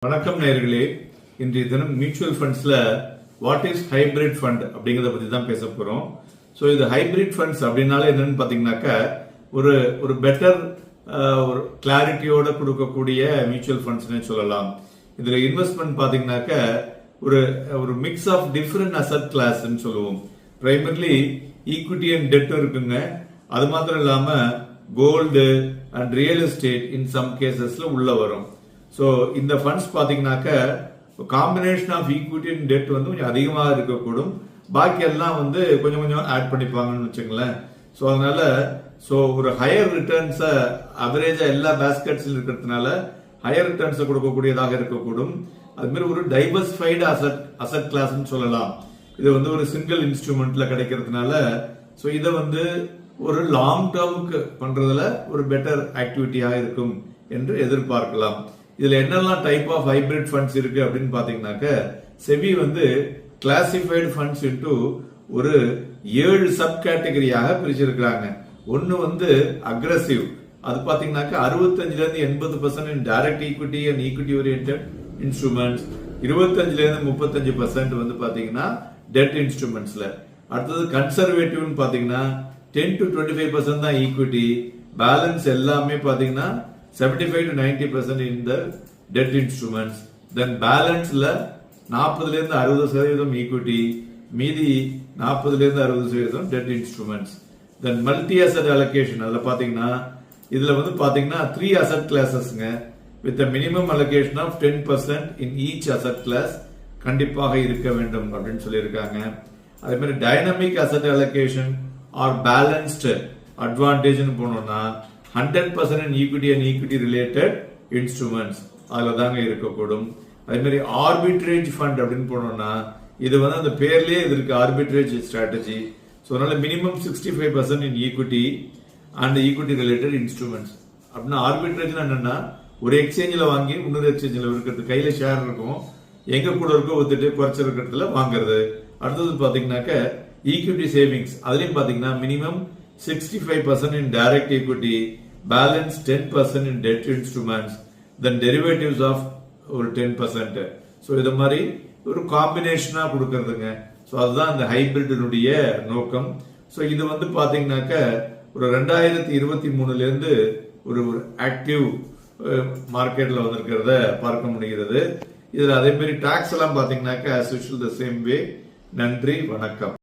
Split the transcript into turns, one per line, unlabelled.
வணக்கம் நேயர்களே. இன்றைய தினம் மியூச்சுவல் ஃபண்ட்ஸ்ல வாட் இஸ் ஹைபிரிட் ஃபண்ட் அப்படிங்கறத பத்தி தான் பேச போறோம். ஸோ இது ஹைபிரிட் ஃபண்ட்ஸ் அப்படின்னால என்னன்னு பாத்தீங்கன்னாக்கா ஒரு பெட்டர் ஒரு கிளாரிட்டியோட கொடுக்கக்கூடிய மியூச்சுவல் ஃபண்ட்ஸ்னு சொல்லலாம். இதுல இன்வெஸ்ட்மெண்ட் பாத்தீங்கன்னாக்க ஒரு மிக்ஸ் ஆஃப் டிஃபரெண்ட் அசட் கிளாஸ்ன்னு சொல்லுவோம். பிரைமர்லி ஈக்விட்டி அண்ட் டெட் இருக்குங்க. அது மாத்திரம் இல்லாம gold and real estate in some கேசஸ்ல உள்ள வரும். ஸோ இந்த ஃபண்ட்ஸ் பாத்தீங்கன்னாக்க combination of equity and debt வந்து கொஞ்சம் அதிகமாக இருக்கக்கூடும். பாக்கி எல்லாம் வந்து கொஞ்சம் கொஞ்சம் ஆட் பண்ணிப்பாங்கன்னு வச்சுங்களேன். ஸோ அதனால ஒரு ஹையர் ரிட்டர்ன்ஸை அவரேஜா எல்லா பேஸ்கெட்ஸ்ல இருக்கிறதுனால ஹையர் ரிட்டர்ன்ஸை கொடுக்கக்கூடியதாக இருக்கக்கூடும். அது மாதிரி ஒரு டைவர்சிஃபைடு அசட் கிளாஸ்ன்னு சொல்லலாம். இது வந்து ஒரு சிங்கிள் இன்ஸ்ட்ருமெண்ட்ல கிடைக்கிறதுனால ஸோ இதை வந்து ஒரு லாங் டேர்முக்கு பண்றதுல ஒரு பெட்டர் ஆக்டிவிட்டியாக இருக்கும் என்று எதிர்பார்க்கலாம். இதுல என்னெல்லாம் டைப் ஆஃப் ஹைபிரிட் ஃபண்ட்ஸ் இருக்கு அப்படின்னு பாத்தீங்கன்னாக்க செபி வந்து கிளாசிஃபைடு ஃபண்ட்ஸ் இன்டு ஒரு 7 சப் கேட்டகரியாக பிரிச்சிருக்கிறாங்க. ஒன்னு வந்து அக்ரெசிவ், அது பாத்தீங்கன்னாக்க 65% இருந்து 80% இன் direct equity and equity oriented instruments, 25% இருந்து 35% வந்து பாத்தீங்கன்னா டெட் இன்ஸ்ட்ருமெண்ட்ஸ்ல. அடுத்தது கன்சர்வேட்டிவ்னு பாத்தீங்கன்னா 10 to 25% தான் ஈக்விட்டி, பேலன்ஸ் எல்லாமே பாத்தீங்கன்னா 75 to 90% in the debt instruments. Then balanceல 40 இருந்து 60% ஈக்விட்டி, மீதி 40 இருந்து 60% debt instruments. Then multi asset allocation, அதுல பாத்தீங்கன்னா இதுல வந்து பாத்தீங்கன்னா 3 asset classesங்க with a minimum allocation of 10% in each asset class கண்டிப்பாக இருக்க வேண்டும் அப்படின்னு சொல்லியிருக்காங்க. அதே மாதிரி dynamic asset allocation or balanced advantageன்னு போனோம்னா 100% in equity and equity related instruments அதுல தாங்க இருக்கக்கூடும். அதே மாதிரி ஆர்பிட்ரேஜ் ஃபண்ட் அப்படின்னு போனோம்னா இது வந்து அந்த பேர்லயே இது இருக்கு, ஆர்பிட்ரேஜ் ஸ்ட்ராட்டஜி. ஸோ அதனால minimum 65% in equity and equity related instruments. அப்படின்னா ஆர்பிட்ரேஜ் என்னன்னா ஒரு எக்ஸ்சேஞ்சில் வாங்கி இன்னொரு எக்ஸ்சேஞ்சில் இருக்கிறது, கையில ஷேர் இருக்கும், எங்க கூட இருக்கோ ஒத்துட்டு குறைச்சிருக்கிறதுல வாங்குறது. அடுத்தது பாத்தீங்கன்னாக்க ஈக்விட்டி சேவிங்ஸ், அதுலயும் பாத்தீங்கன்னா minimum 65% in direct equity, balance 10% in debt instruments, then derivatives of ஒரு 10%. ஸோ இது மாதிரி ஒரு காம்பினேஷனா கொடுக்கறதுங்க. ஸோ அதுதான் அந்த ஹைபிரிட்டினுடைய நோக்கம். ஸோ இது வந்து பாத்தீங்கன்னாக்க ஒரு 2023 இருந்து ஒரு ஆக்டிவ் மார்க்கெட்ல வந்திருக்கிறத பார்க்க முடிகிறது. இதுல அதே மாதிரி டாக்ஸ் எல்லாம் பாத்தீங்கன்னாக்க as usual the same way. நன்றி, வணக்கம்.